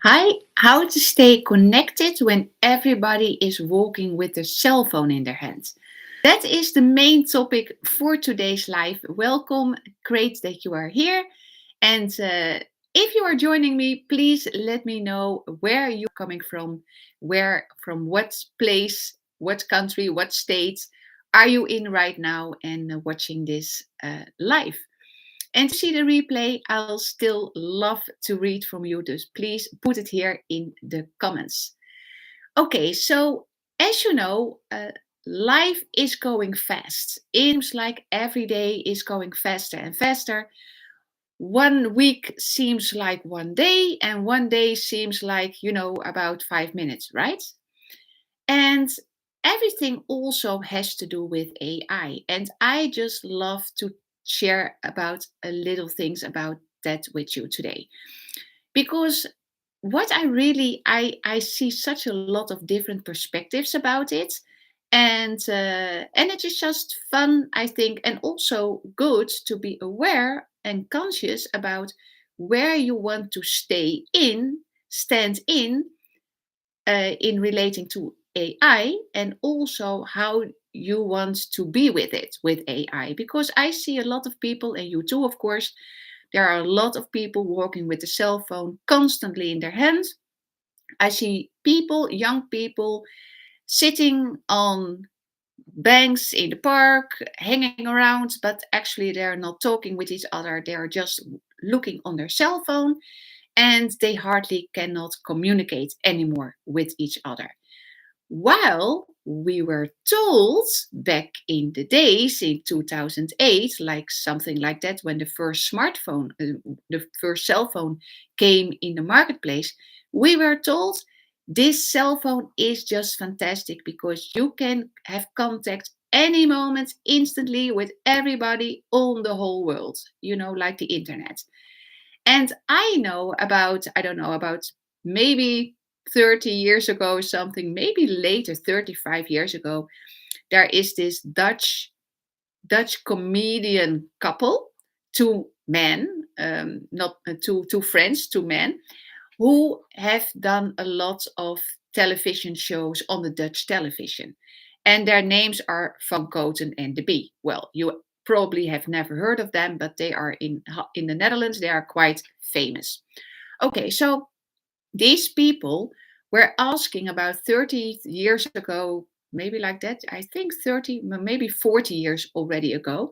Hi, how to stay connected when everybody is walking with their cell phone in their hands. That is the main topic for today's live. Welcome, great that you are here. And if you are joining me, please let me know where you're coming from, from what place, what country, what state are you in right now and watching this live. And to see the replay, I'll still love to read from you. So please put it here in the comments. Okay, so as you know, life is going fast. It seems like every day is going faster and faster. One week seems like one day, and one day seems like, about 5 minutes, right? And everything also has to do with AI. And I just love to share about a little things about that with you today. Because what I see such a lot of different perspectives about it. And it is just fun, I think, and also good to be aware and conscious about where you want to stand in relating to AI, and also how you want to be with it with AI. Because I see a lot of people, and you too, of course, there are a lot of people walking with the cell phone constantly in their hands. I see people, young people, sitting on banks in the park, hanging around, but actually they're not talking with each other. They're just looking on their cell phone and they hardly cannot communicate anymore with each other. While we were told back in the days in 2008, like something like that, when the first cell phone came in the marketplace, we were told this cell phone is just fantastic because you can have contact any moment instantly with everybody on the whole world, like the internet. And I don't know, about maybe 30 years ago, something, maybe later, 35 years ago, there is this Dutch comedian couple, two men, not two friends, two men, who have done a lot of television shows on the Dutch television. And their names are Van Koten and de Bie. Well, you probably have never heard of them, but they are in the Netherlands. They are quite famous. Okay, so these people were asking about 30 years ago, maybe like that, I think 30, maybe 40 years already ago,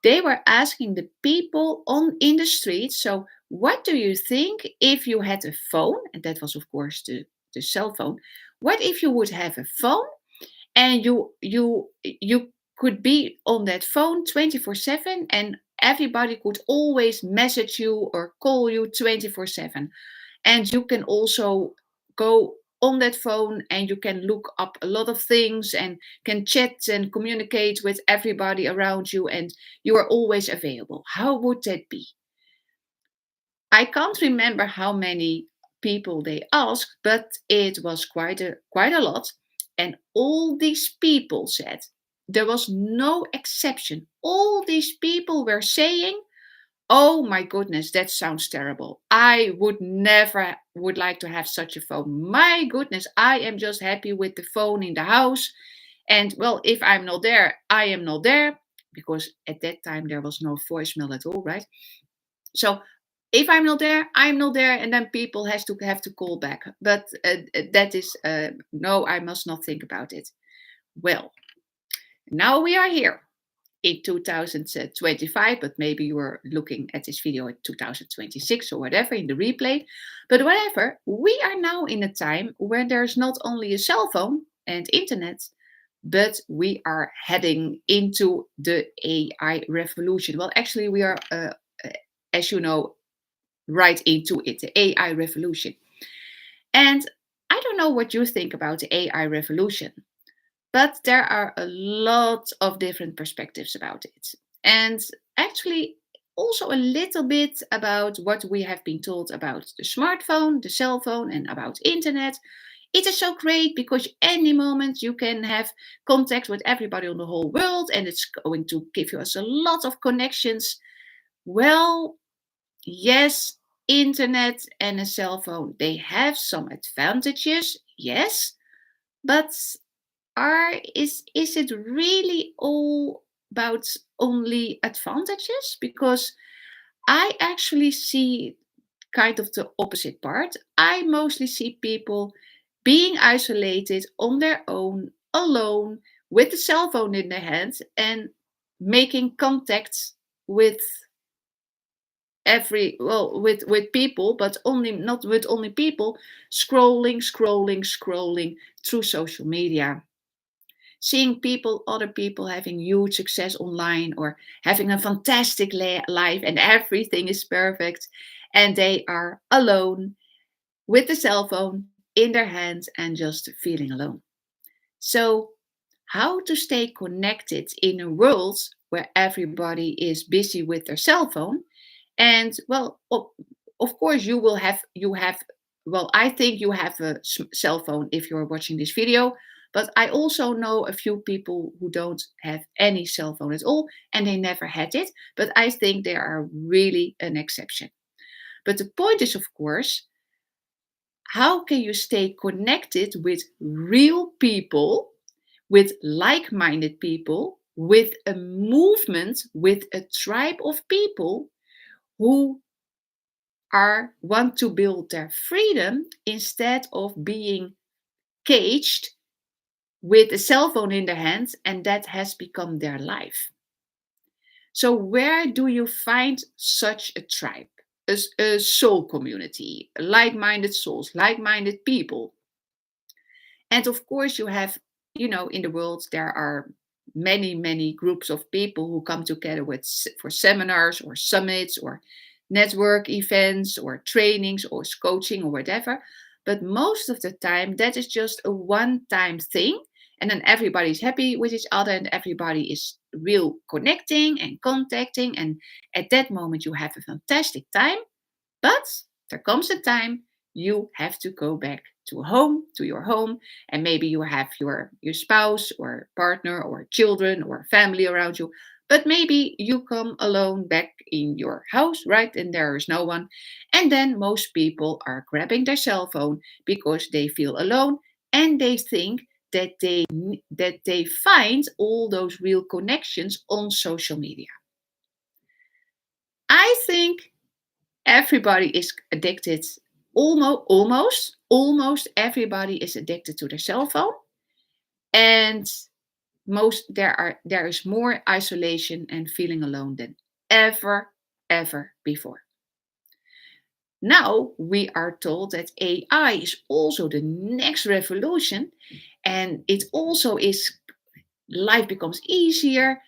they were asking the people on in the streets, so what do you think if you had a phone? And that was of course the cell phone. What if you would have a phone and you could be on that phone 24/7, and everybody could always message you or call you 24/7, and you can also go on that phone and you can look up a lot of things and can chat and communicate with everybody around you, and you are always available. How would that be? I can't remember how many people they asked, but it was quite a lot. And all these people said, there was no exception. All these people were saying, "Oh my goodness, that sounds terrible. I would never would like to have such a phone. My goodness, I am just happy with the phone in the house. And well, if I'm not there, I am not there." Because at that time there was no voicemail at all, right? So if I'm not there, I'm not there, and then people has to have to call back. But that is no, I must not think about it. Well, now we are here in 2025, but maybe you are looking at this video in 2026 or whatever in the replay. But whatever, we are now in a time where there's not only a cell phone and internet, but we are heading into the AI revolution. Well, actually, we are, as you know, right into it, the AI revolution. And I don't know what you think about the AI revolution, but there are a lot of different perspectives about it. And actually, also a little bit about what we have been told about the smartphone, the cell phone, and about internet. It is so great because any moment you can have contact with everybody on the whole world, and it's going to give us a lot of connections. Well, yes, internet and a cell phone, they have some advantages, yes, but is it really all about only advantages? Because I actually see kind of the opposite part. I mostly see people being isolated on their own, alone, with the cell phone in their hands and making contacts with with people, but only not with only people, scrolling through social media, seeing other people having huge success online or having a fantastic life and everything is perfect, and they are alone with the cell phone in their hands and just feeling alone. So, how to stay connected in a world where everybody is busy with their cell phone? And well, of course, you have. Well, I think you have a cell phone if you're watching this video. But I also know a few people who don't have any cell phone at all, and they never had it. But I think they are really an exception. But the point is, of course, how can you stay connected with real people, with like minded people, with a movement, with a tribe of people who want to build their freedom instead of being caged with a cell phone in their hands, and that has become their life. So, where do you find such a tribe, a soul community, like minded souls, like minded people? And of course, you have, in the world, there are many groups of people who come together for seminars or summits or network events or trainings or coaching or whatever. But most of the time, that is just a one-time thing. And then everybody's happy with each other and everybody is real connecting and contacting. And at that moment, you have a fantastic time. But there comes a time you have to go back to your home, and maybe you have your spouse or partner or children or family around you. But maybe you come alone back in your house, right? And there is no one. And then most people are grabbing their cell phone because they feel alone and they think that they find all those real connections on social media. I think everybody is addicted. Almost everybody is addicted to their cell phone, and there is more isolation and feeling alone than ever before. Now we are told that AI is also the next revolution, and it also is life becomes easier,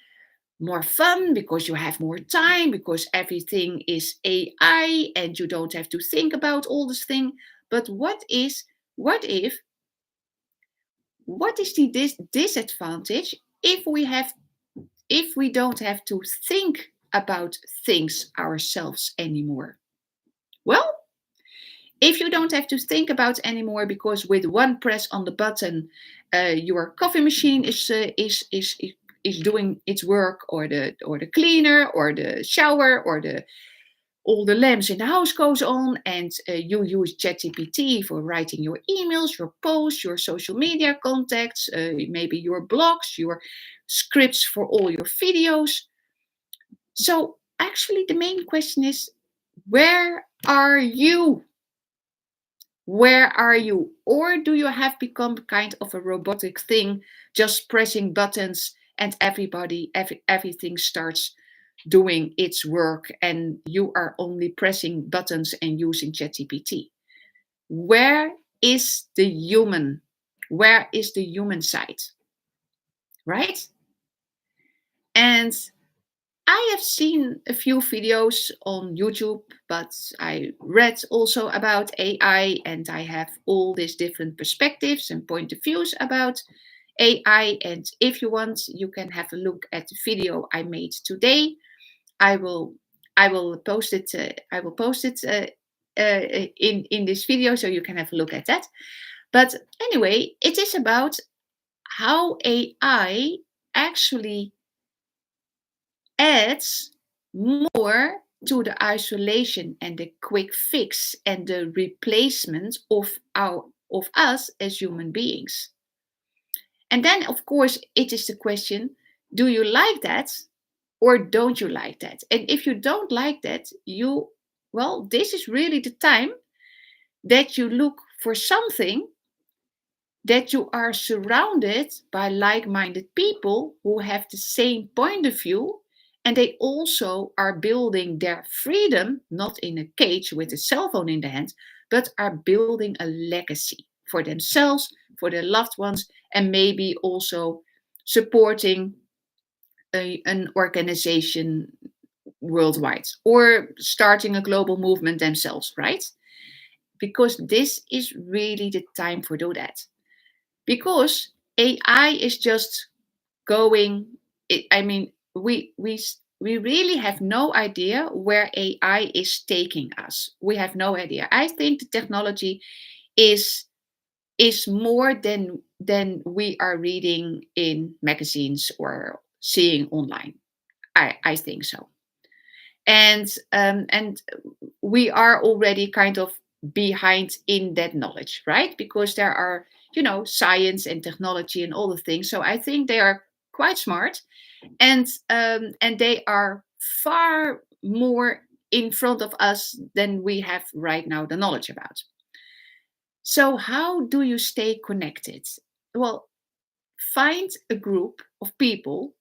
more fun because you have more time, because everything is AI and you don't have to think about all this thing. But what is the disadvantage if we don't have to think about things ourselves anymore? Well, if you don't have to think about anymore because with one press on the button, your coffee machine is doing its work, or the cleaner, or the shower, or the all the lamps in the house goes on, and you use ChatGPT for writing your emails, your posts, your social media contacts, maybe your blogs, your scripts for all your videos. So actually, the main question is, where are you? Where are you? Or do you have become kind of a robotic thing, just pressing buttons and everything starts doing its work and you are only pressing buttons and using ChatGPT? Where is the human? Where is the human side? Right? And I have seen a few videos on YouTube, but I read also about AI and I have all these different perspectives and point of views about AI. And if you want, you can have a look at the video I made today. I will post it. I will post it in this video so you can have a look at that. But anyway, it is about how AI actually adds more to the isolation and the quick fix and the replacement of us as human beings. And then, of course, it is the question, do you like that or don't you like that? And if you don't like that, this is really the time that you look for something that you are surrounded by like minded people who have the same point of view. And they also are building their freedom, not in a cage with a cell phone in the hand, but are building a legacy for themselves, for their loved ones, and maybe also supporting an organization worldwide or starting a global movement themselves, right? Because this is really the time for do that. Because AI is just going. I mean, we really have no idea where AI is taking us. We have no idea. I think the technology is more than we are reading in magazines or seeing online. I think so. And we are already kind of behind in that knowledge, right? Because there are, science and technology and all the things. So I think they are quite smart, and they are far more in front of us than we have right now the knowledge about. So how do you stay connected? Well, find a group of people,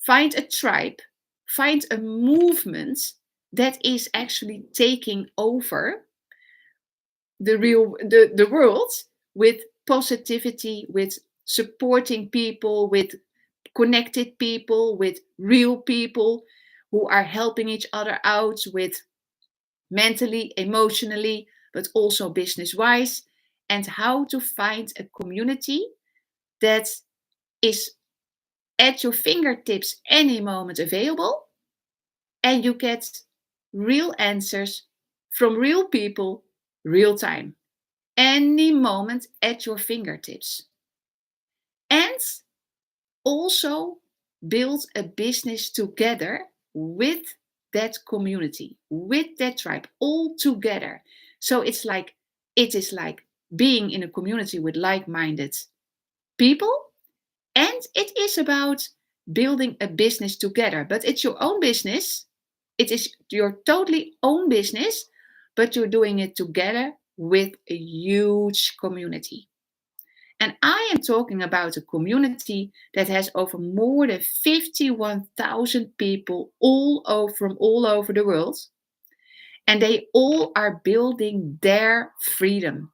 find a tribe, find a movement that is actually taking over the world with positivity, with supporting people, with connected people, with real people who are helping each other out with mentally, emotionally, but also business wise, and how to find a community that is at your fingertips any moment available, and you get real answers from real people, real time, any moment at your fingertips. And also build a business together with that community, with that tribe, all together. So it is like being in a community with like-minded people, and it is about building a business together. But it's your own business. It is your totally own business, but you're doing it together with a huge community. And I am talking about a community that has over more than 51,000 people from all over the world. And they all are building their freedom.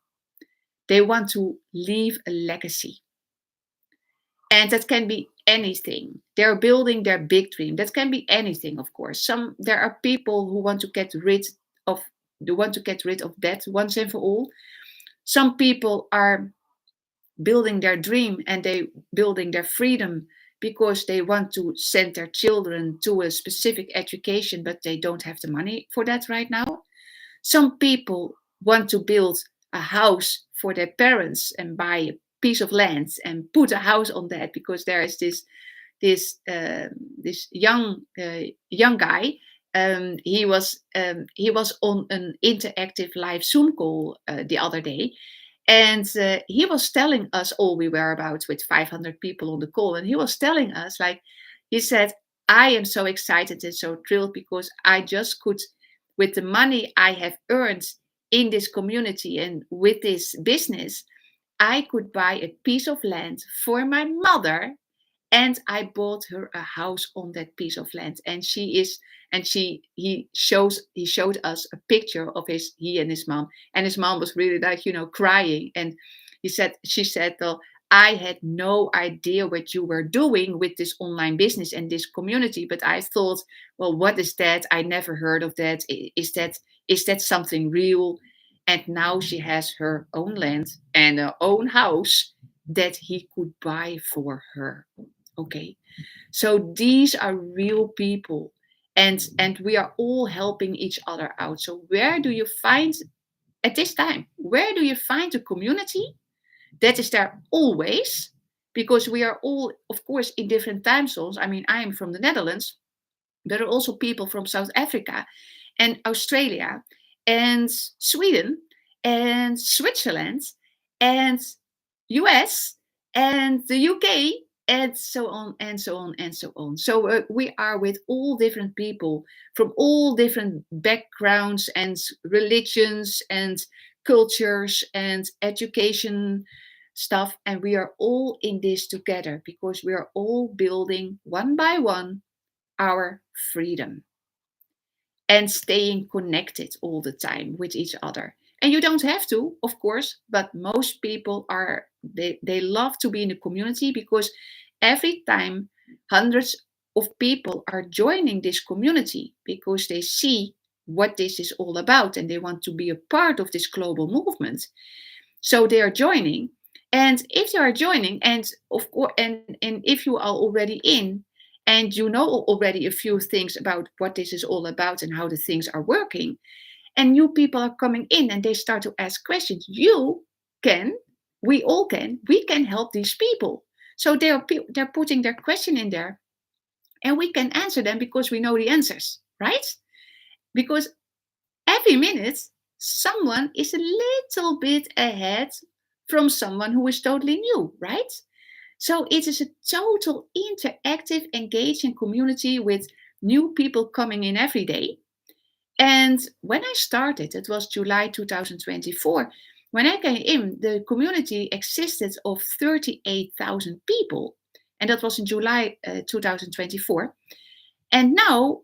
They want to leave a legacy. And that can be anything. They're building their big dream. That can be anything, of course. There are people who want to get rid of debt once and for all. Some people are building their dream and they building their freedom because they want to send their children to a specific education, but they don't have the money for that right now. Some people want to build a house for their parents and buy a piece of land and put a house on that, because there is this young guy. He was on an interactive live Zoom call the other day, and he was telling us all, we were about with 500 people on the call, and he was telling us, like, he said, I am so excited and so thrilled because I just could, with the money I have earned in this community and with this business, I could buy a piece of land for my mother, and I bought her a house on that piece of land. And he showed us a picture of he and his mom, and his mom was really like, crying. And she said, well, I had no idea what you were doing with this online business and this community, but I thought, well, what is that? I never heard of that. Is that something real? And now she has her own land and her own house that he could buy for her. Okay, so these are real people, and we are all helping each other out. So where do you find, at this time, where do you find a community that is there always? Because we are all, of course, in different time zones. I mean, I am from the Netherlands, There are also people from South Africa and Australia and Sweden and Switzerland and US and the UK and so on and so on and so on. So we are with all different people from all different backgrounds and religions and cultures and education stuff, and we are all in this together because we are all building one by one our freedom and staying connected all the time with each other. And you don't have to, of course, but most people are, they love to be in a community because every time hundreds of people are joining this community because they see what this is all about and they want to be a part of this global movement. So they are joining. And if you are joining, and of course, and if you are already in, and you know already a few things about what this is all about and how the things are working, and new people are coming in and they start to ask questions, you can, we can help these people. So they're putting their question in there, and we can answer them because we know the answers, right? Because every minute someone is a little bit ahead from someone who is totally new, right? So it is a total interactive, engaging community with new people coming in every day. And when I started, it was July 2024. When I came in, the community existed of 38,000 people. And that was in July 2024. And now,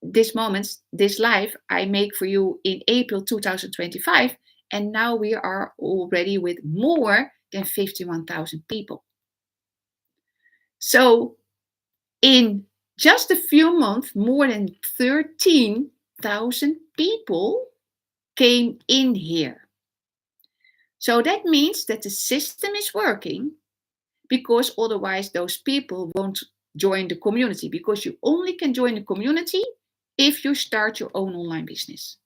this moment, this live, I make for you in April 2025. And now we are already with more than 51,000 people. So in just a few months, more than 13,000 people came in here. So that means that the system is working, because otherwise those people won't join the community, because you only can join the community if you start your own online business.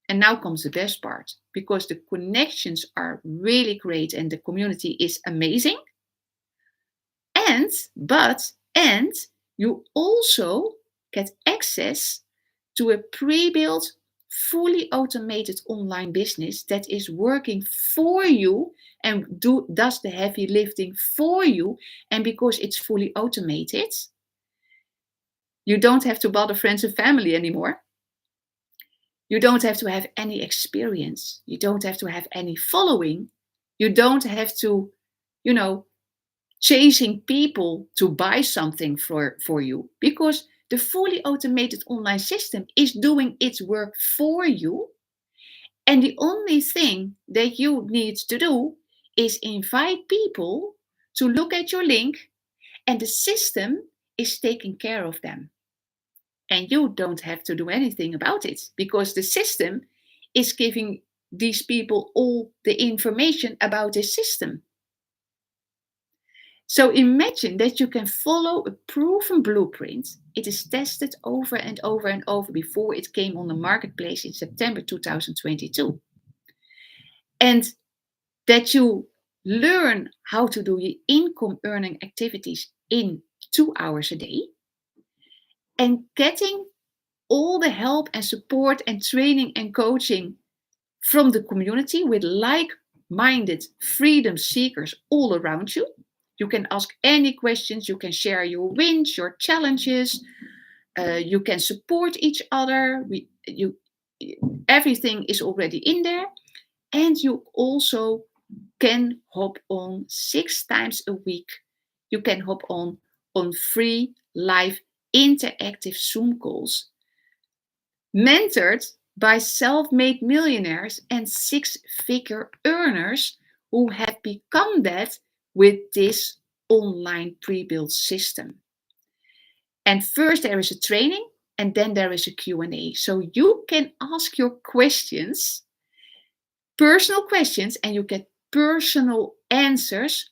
And now comes the best part, because the connections are really great and the community is amazing. And you also get access to a pre-built, fully automated online business that is working for you and does the heavy lifting for you. And because it's fully automated, you don't have to bother friends and family anymore. You don't have to have any experience. You don't have to have any following. You don't have to, chasing people to buy something for you, because the fully automated online system is doing its work for you. And the only thing that you need to do is invite people to look at your link, and the system is taking care of them. And you don't have to do anything about it, because the system is giving these people all the information about this system. So imagine that you can follow a proven blueprint. It is tested over and over and over before it came on the marketplace in September 2022. And that you learn how to do your income earning activities in 2 hours a day, and getting all the help and support and training and coaching from the community with like-minded freedom seekers all around you. You can ask any questions, you can share your wins, your challenges, you can support each other. Everything is already in there. And you also can hop on 6 times a week. You can hop on free live interactive Zoom calls, mentored by self-made millionaires and 6-figure earners who have become that with this online pre-built system. And first there is a training, and then there is a Q&A. So you can ask your questions, personal questions, and you get personal answers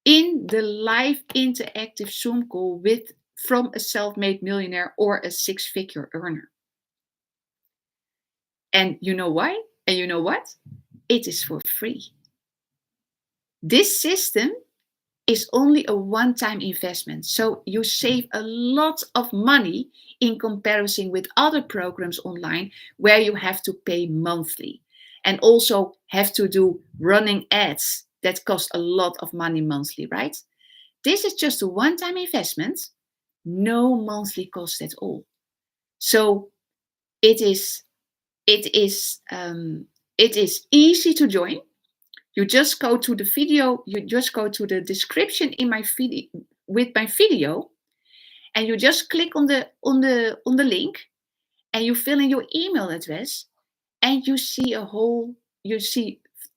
in the live interactive Zoom call from a self-made millionaire or a 6-figure earner. And you know why? And you know what? It is for free. This system is only a one-time investment. So you save a lot of money in comparison with other programs online where you have to pay monthly and also have to do running ads that cost a lot of money monthly, right? This is just a one-time investment, no monthly cost at all. So it is it is um, it is easy to join. You just go to the video, you just go to the description in my video with my video, and you just click on the link, and you fill in your email address, and you see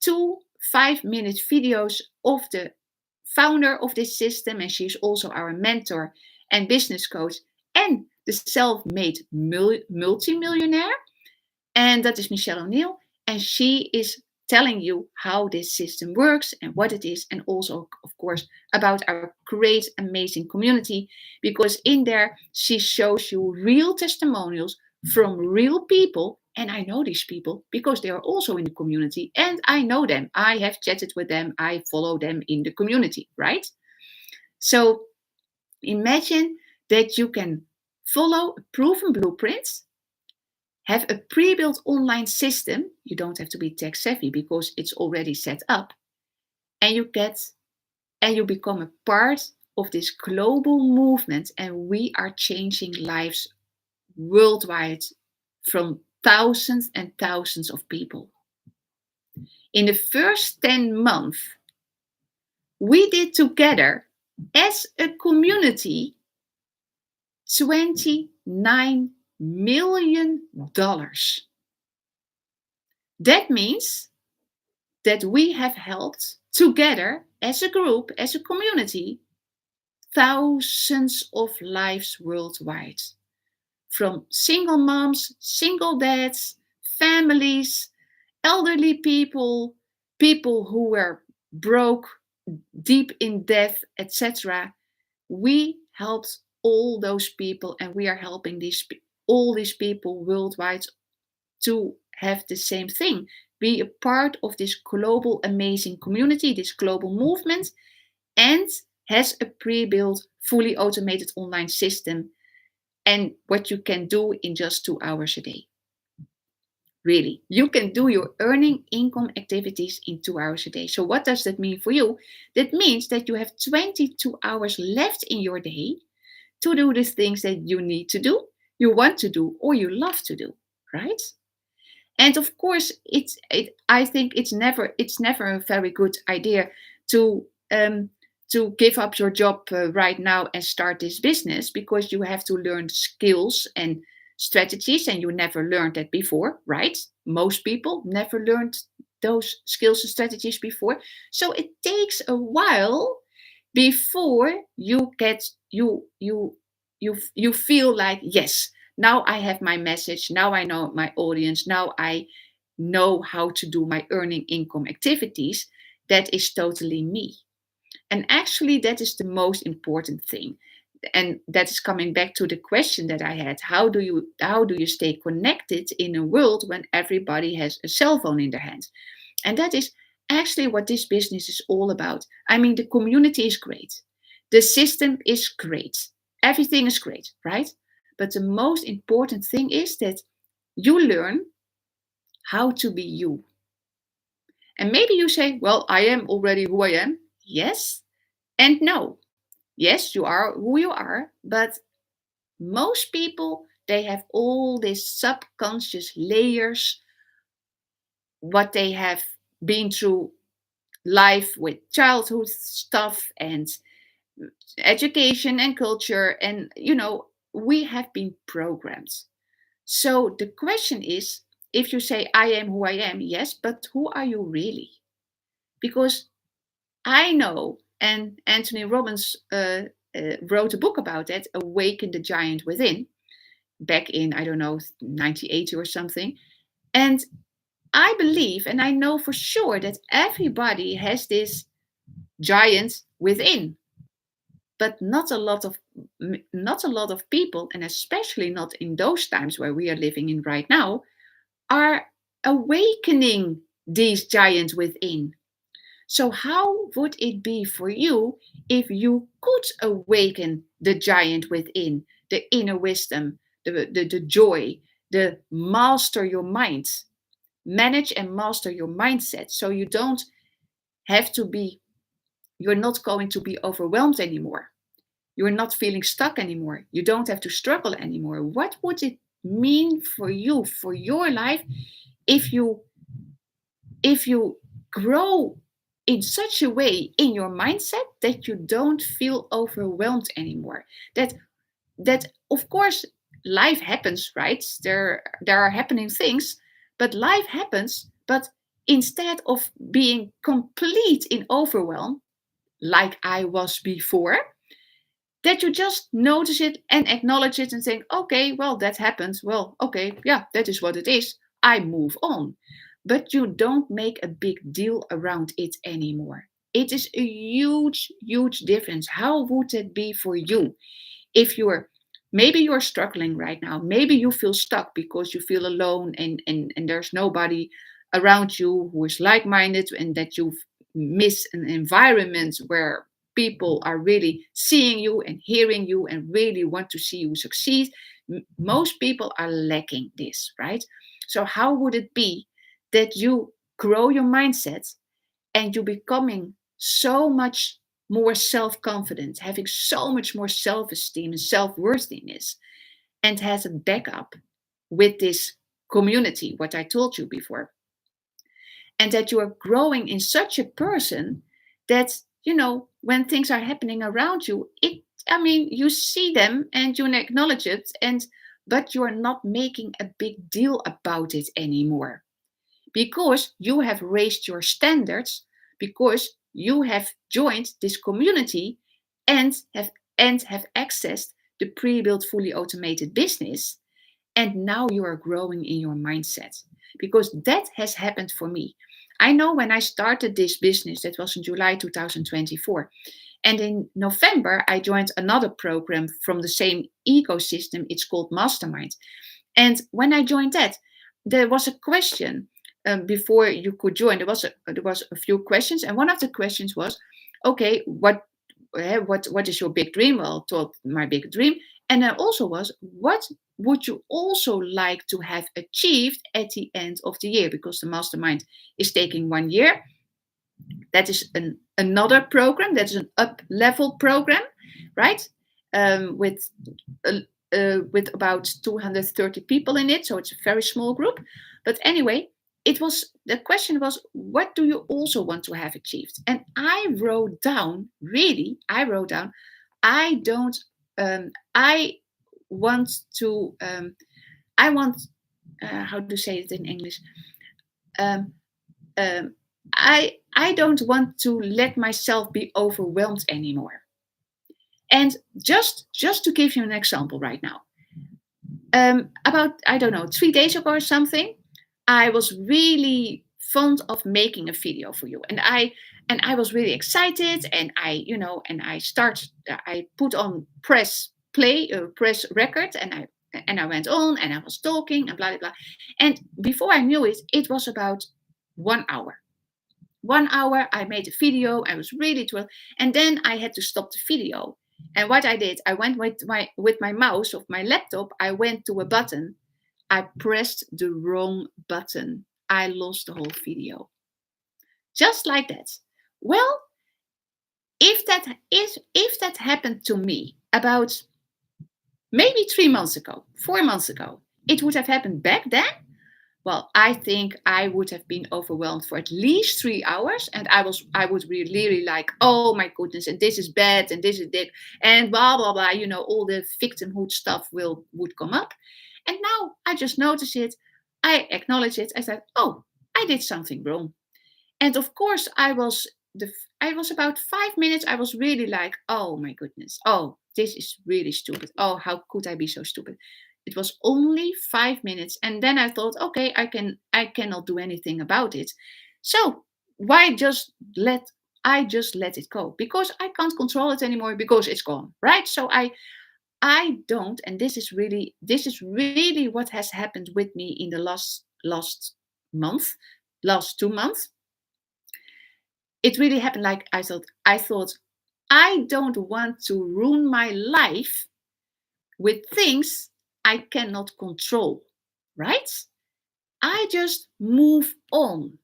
2 5-minute videos of the founder of this system, and she's also our mentor and business coach and the self-made multimillionaire, and that is Michelle O'Neill. And she is telling you how this system works and what it is, and also, of course, about our great, amazing community. Because in there, she shows you real testimonials from real people. And I know these people because they are also in the community, and I know them. I have chatted with them. I follow them in the community, right? So imagine that you can follow a proven blueprint, have a pre-built online system. You don't have to be tech savvy because it's already set up, and you become a part of this global movement, and we are changing lives worldwide from thousands and thousands of people. In the first 10 months, we did together as a community $29 million. That means that we have helped together as a group, as a community, thousands of lives worldwide. From single moms, single dads, families, elderly people, people who were broke, deep in debt, etc. We helped all those people, and we are helping all these people worldwide to have the same thing. Be a part of this global amazing community, this global movement, and has a pre-built, fully automated online system, and what you can do in just 2 hours a day. Really, you can do your earning income activities in 2 hours a day. So what does that mean for you? That means that you have 22 hours left in your day to do the things that you need to do, you want to do, or you love to do, right? And of course, I think it's never a very good idea to give up your job right now and start this business, because you have to learn skills and strategies, and you never learned that before, right? Most people never learned those skills and strategies before. So it takes a while before you feel like, yes, now I have my message, now I know my audience, now I know how to do my earning income activities. That is totally me. And actually, that is the most important thing. And that is coming back to the question that I had. How do you stay connected in a world when everybody has a cell phone in their hands? And that is actually what this business is all about. I mean, the community is great. The system is great. Everything is great, right? But the most important thing is that you learn how to be you. And maybe you say, well, I am already who I am. Yes and no. Yes, you are who you are, but most people, they have all these subconscious layers, what they have been through life with childhood stuff and education and culture, and we have been programmed. So the question is, if you say I am who I am, yes, but who are you really? Because I know, and Anthony Robbins wrote a book about it, Awaken the Giant Within, back in, I don't know, 1980 or something. And I believe, and I know for sure, that everybody has this giant within. But not a lot of people, and especially not in those times where we are living in right now, are awakening these giants within. So, how would it be for you if you could awaken the giant within, the inner wisdom, the joy, the master your mind, manage and master your mindset so you don't have to be, you're not going to be overwhelmed anymore. You're not feeling stuck anymore. You don't have to struggle anymore. What would it mean for you, for your life, if you grow in such a way in your mindset that you don't feel overwhelmed anymore? That of course life happens, right? There are happening things, but life happens, but instead of being complete in overwhelm like I was before, that you just notice it and acknowledge it and think, okay, well, that happened. Well, okay, yeah, that is what it is. I move on. But you don't make a big deal around it anymore. It is a huge, huge difference. How would it be for you if you're struggling right now? Maybe you feel stuck because you feel alone, and there's nobody around you who is like-minded, and that you miss an environment where people are really seeing you and hearing you and really want to see you succeed. Most people are lacking this, right? So how would it be that you grow your mindset and you becoming so much more self-confident, having so much more self-esteem and self-worthiness, and has a backup with this community, what I told you before, and that you are growing in such a person that, when things are happening around you, you see them and you acknowledge it, but you are not making a big deal about it anymore, because you have raised your standards, because you have joined this community and have accessed the pre-built fully automated business, and now you are growing in your mindset. Because that has happened for me. I know when I started this business, that was in July 2024, and in November I joined another program from the same ecosystem. It's called Mastermind. And when I joined that, there was a question, before you could join. There was a few questions, and one of the questions was, okay, what is your big dream? Well, I told my big dream, and then also was, what would you also like to have achieved at the end of the year? Because the mastermind is taking 1 year. That is another program. That is an up level program, right? With with about 230 people in it, so it's a very small group. But anyway, the question was, what do you also want to have achieved? And I wrote down, I don't, I want to, I want, how to say it in English? Um, um, I don't want to let myself be overwhelmed anymore. And just to give you an example right now, about, I don't know, 3 days ago or something, I was really fond of making a video for you, and I was really excited, and I put on press play, press record, and I went on and I was talking and blah blah blah, and before I knew it, it was about 1 hour. 1 hour, I made a video. I was really thrilled, and then I had to stop the video. And what I did, I went with my mouse of my laptop. I went to a button. I pressed the wrong button. I lost the whole video, just like that. Well, if that happened to me about maybe 3 months ago, 4 months ago, it would have happened back then. Well, I think I would have been overwhelmed for at least 3 hours, and I would be really like, oh my goodness, and this is bad, and this is it, and blah blah blah. All the victimhood stuff would come up, and now I just notice it, I acknowledge it, I said, oh, I did something wrong, and of course I was about 5 minutes. I was really like, oh my goodness, oh, this is really stupid. Oh, how could I be so stupid? It was only 5 minutes, and then I thought, okay, I cannot do anything about it. So why just let it go, because I can't control it anymore, because it's gone, right? So I don't, and this is really what has happened with me in the last month, last 2 months. it really happened. Like I thought, I don't want to ruin my life with things I cannot control, right? I just move on.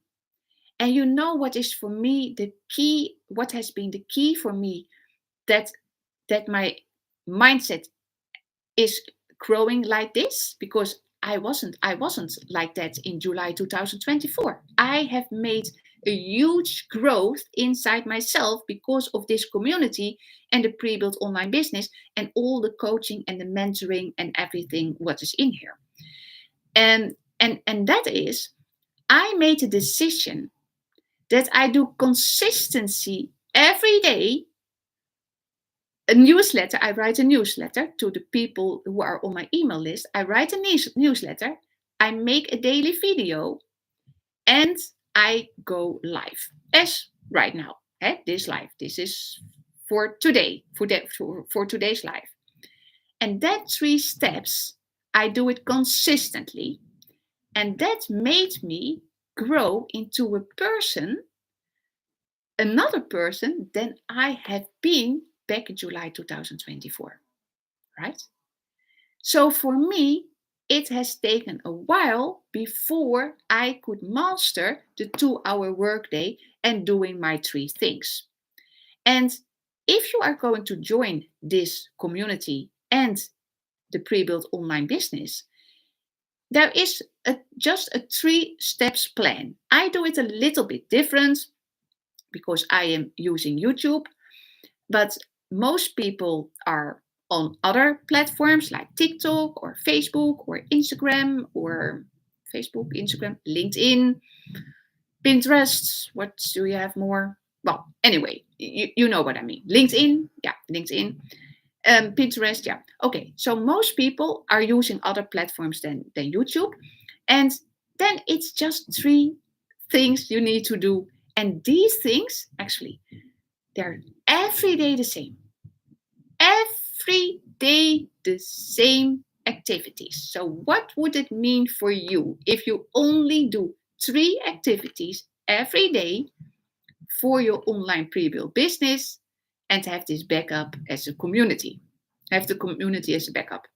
And you know what is for me the key, what has been the key for me, that my mindset is growing like this, because I wasn't like that in July 2024. I have made a huge growth inside myself because of this community and the pre-built online business and all the coaching and the mentoring and everything what is in here. And that is, I made a decision that I do consistency every day. A newsletter, I write a newsletter to the people who are on my email list. I write a newsletter, I make a daily video, and I go live. As right now, this live, this is for today, for today's live. And that 3 steps, I do it consistently. And that made me grow into a person, another person than I have been back in July 2024, right? So for me, it has taken a while before I could master the 2-hour workday and doing my 3 things. And if you are going to join this community and the pre-built online business, there is just a 3 steps plan. I do it a little bit different because I am using YouTube, but most people are on other platforms like TikTok or Facebook or Instagram, or Facebook, Instagram, LinkedIn, Pinterest. What do you have more? Well, anyway, you know what I mean. LinkedIn, yeah, LinkedIn. Pinterest, yeah. Okay, so most people are using other platforms than YouTube. And then it's just 3 things you need to do. And these things, actually, they're every day the same. Every day the same activities. So what would it mean for you if you only do 3 activities every day for your online pre-built business and have this backup as a community? Have the community as a backup.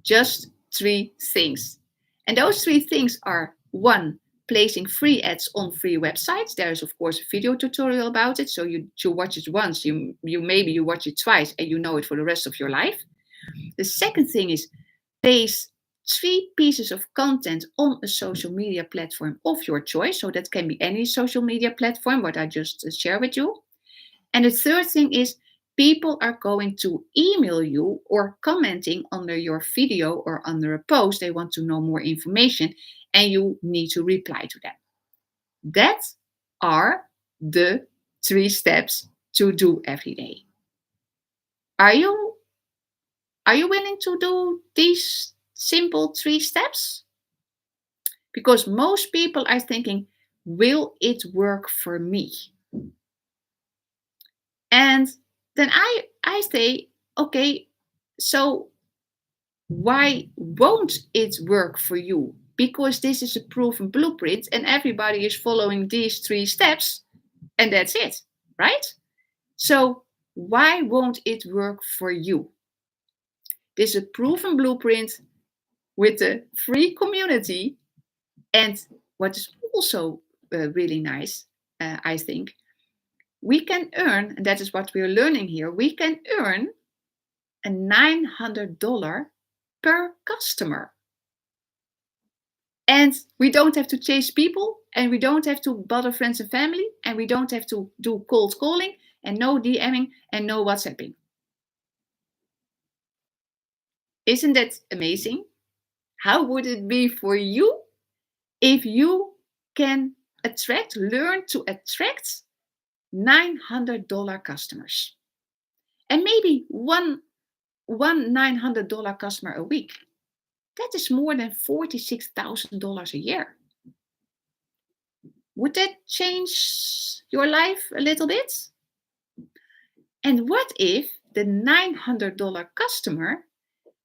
Just 3 things. And those 3 things are: 1, placing free ads on free websites. There is, of course, a video tutorial about it. So you watch it once, you maybe you watch it twice, and you know it for the rest of your life. The second thing is place 3 pieces of content on a social media platform of your choice. So that can be any social media platform, what I just shared with you. And the third thing is, people are going to email you or commenting under your video or under a post. They want to know more information, and you need to reply to them. That are the 3 steps to do every day. Are you willing to do these simple 3 steps? Because most people are thinking, will it work for me? And then I say, okay, so why won't it work for you? Because this is a proven blueprint and everybody is following these 3 steps, and that's it, right? So why won't it work for you? This is a proven blueprint with a free community. And what is also really nice, I think, we can earn, and that is what we're learning here, we can earn a $900 per customer. And we don't have to chase people, and we don't have to bother friends and family, and we don't have to do cold calling, and no DMing, and no WhatsApping. Isn't that amazing? How would it be for you if you can learn to attract $900 customers? And maybe one $900 customer a week. That is more than $46,000 a year. Would that change your life a little bit? And what if the $900 customer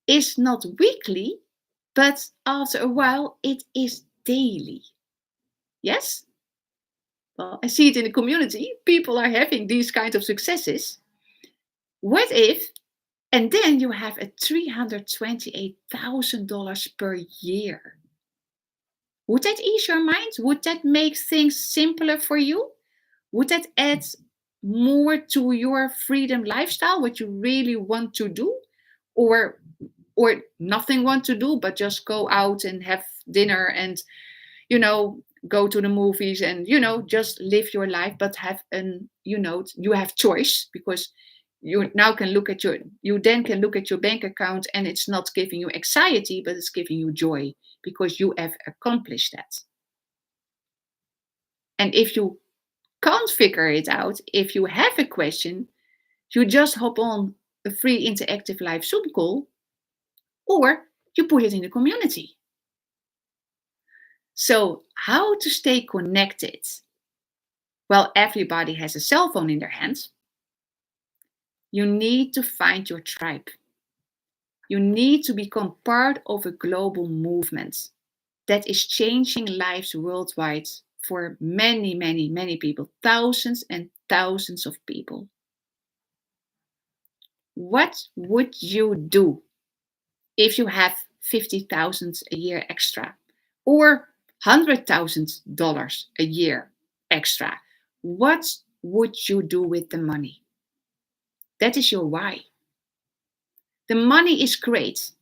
is not weekly, but after a while it is daily? Yes? Well, I see it in the community. People are having these kinds of successes. What if, and then you have a $328,000 per year? Would that ease your mind? Would that make things simpler for you? Would that add more to your freedom lifestyle, what you really want to do? Or nothing want to do, but just go out and have dinner and, go to the movies and, just live your life, but have you have choice, because you then can look at your bank account, and it's not giving you anxiety, but it's giving you joy because you have accomplished that. And if you can't figure it out, if you have a question, you just hop on a free interactive live Zoom call, or you put it in the community. So, how to stay connected? Well, everybody has a cell phone in their hands. You need to find your tribe. You need to become part of a global movement that is changing lives worldwide for many, many, many people, thousands and thousands of people. What would you do if you have 50,000 a year extra, or $100,000 a year extra? What would you do with the money? That is your why. The money is great,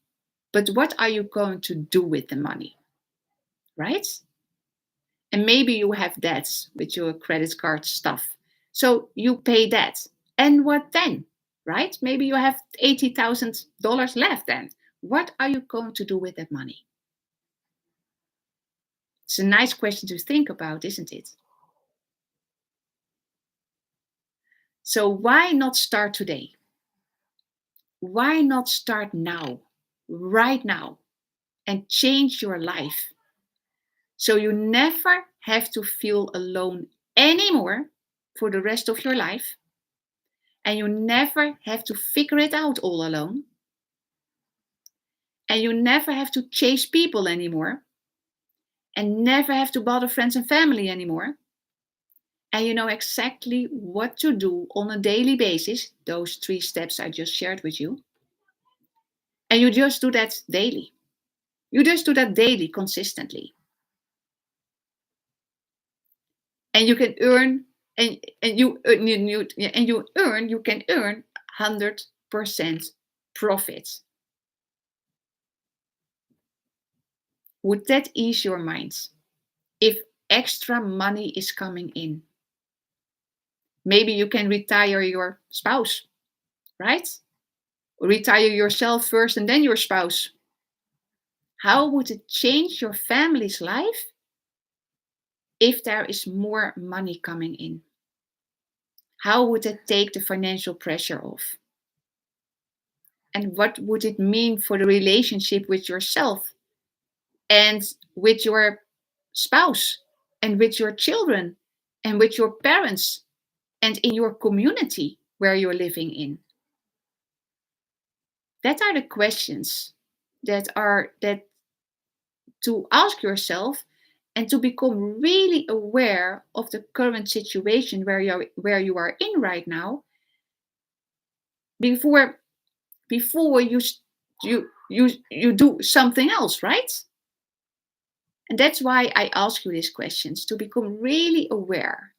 but what are you going to do with the money? Right? And maybe you have debts with your credit card stuff. So you pay that. And what then? Right? Maybe you have $80,000 left then. What are you going to do with that money? It's a nice question to think about, isn't it? So why not start today? Why not start now, right now, and change your life so you never have to feel alone anymore for the rest of your life, and you never have to figure it out all alone, and you never have to chase people anymore, and never have to bother friends and family anymore, and you know exactly what to do on a daily basis, those 3 steps I just shared with you, and you just do that daily. You just do that daily, consistently. And you can earn, you can earn 100% profit. Would that ease your mind? If extra money is coming in, maybe you can retire your spouse, right? Retire yourself first and then your spouse. How would it change your family's life if there is more money coming in? How would it take the financial pressure off? And what would it mean for the relationship with yourself and with your spouse and with your children and with your parents and in your community where you're living in? That are the questions that to ask yourself, and to become really aware of the current situation where you are in right now, before you do something else, right? And that's why I ask you these questions, to become really aware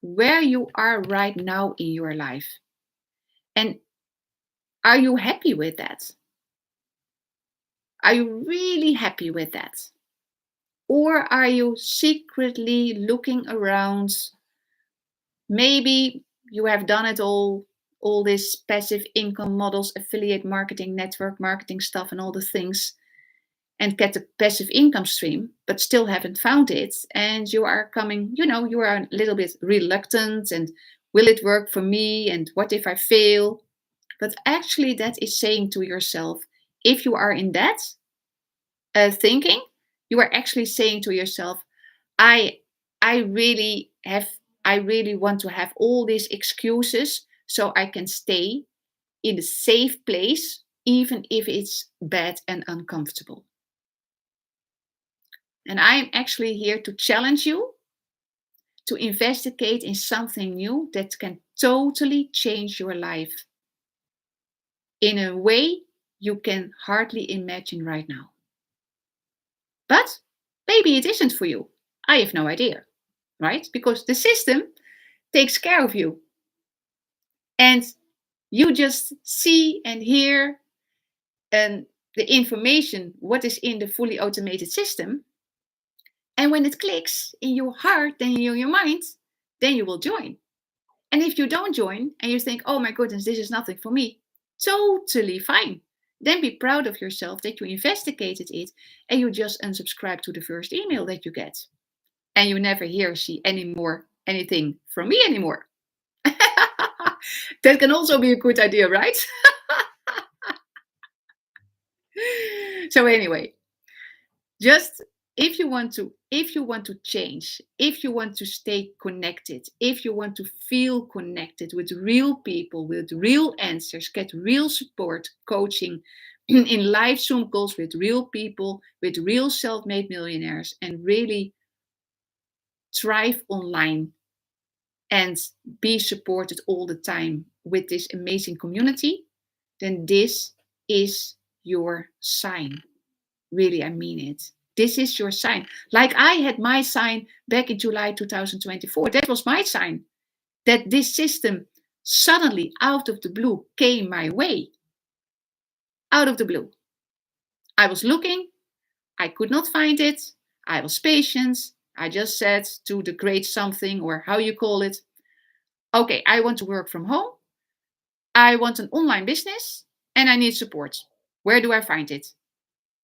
where you are right now in your life. And are you happy with that? Are you really happy with that? Or are you secretly looking around? Maybe you have done it all this passive income models, affiliate marketing, network marketing stuff, and all the things, and get a passive income stream, but still haven't found it. And you are you are a little bit reluctant, and will it work for me? And what if I fail? But actually, that is saying to yourself, if you are in that thinking, you are actually saying to yourself, I I really have I really want to have all these excuses so I can stay in a safe place, even if it's bad and uncomfortable. And I'm actually here to challenge you to investigate in something new that can totally change your life in a way you can hardly imagine right now. But maybe it isn't for you. I have no idea, right? Because the system takes care of you. And you just see and hear the information, what is in the fully automated system. And when it clicks in your heart and in your mind, then you will join. And if you don't join and you think, oh my goodness, this is nothing for me, totally fine. Then be proud of yourself that you investigated it and you just unsubscribe to the first email that you get. And you never hear or see anything from me anymore. That can also be a good idea, right? So anyway, just if you want to change, if you want to stay connected, if you want to feel connected with real people, with real answers, get real support, coaching in live Zoom calls with real people, with real self-made millionaires, and really thrive online and be supported all the time with this amazing community, then this is your sign. Really, I mean it. This is your sign. Like I had my sign back in July 2024. That was my sign. That this system suddenly, out of the blue, came my way. Out of the blue. I was looking. I could not find it. I was patient. I just said to the great something, or how you call it, okay, I want to work from home. I want an online business and I need support. Where do I find it?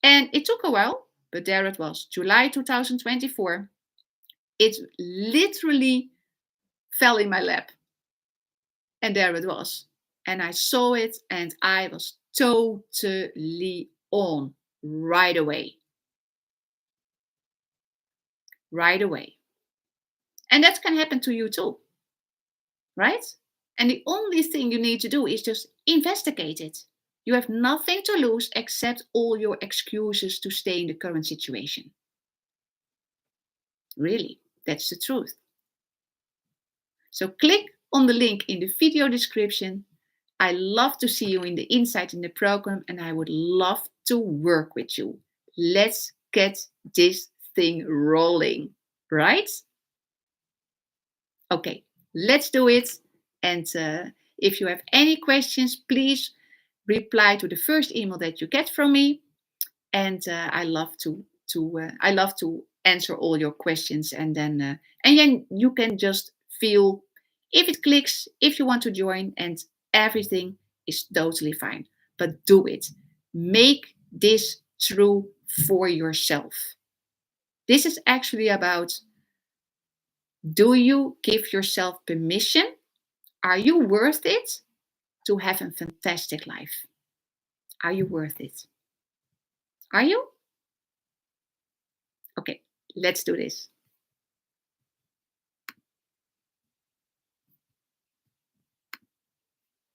And it took a while, but there it was, July 2024. It literally fell in my lap. And there it was. And I saw it and I was totally on right away. Right away. And that can happen to you too, right? And the only thing you need to do is just investigate it. You have nothing to lose except all your excuses to stay in the current situation. Really, that's the truth. So click on the link in the video description. I love to see you in the inside in the program and I would love to work with you. Let's get this thing rolling, right? Okay, let's do it. And if you have any questions, please reply to the first email that you get from me. And I love to answer all your questions. And then you can just feel if it clicks, if you want to join, and everything is totally fine. But do it. Make this true for yourself. This is actually about, do you give yourself permission? Are you worth it to have a fantastic life? Are you worth it? Are you? Okay, let's do this.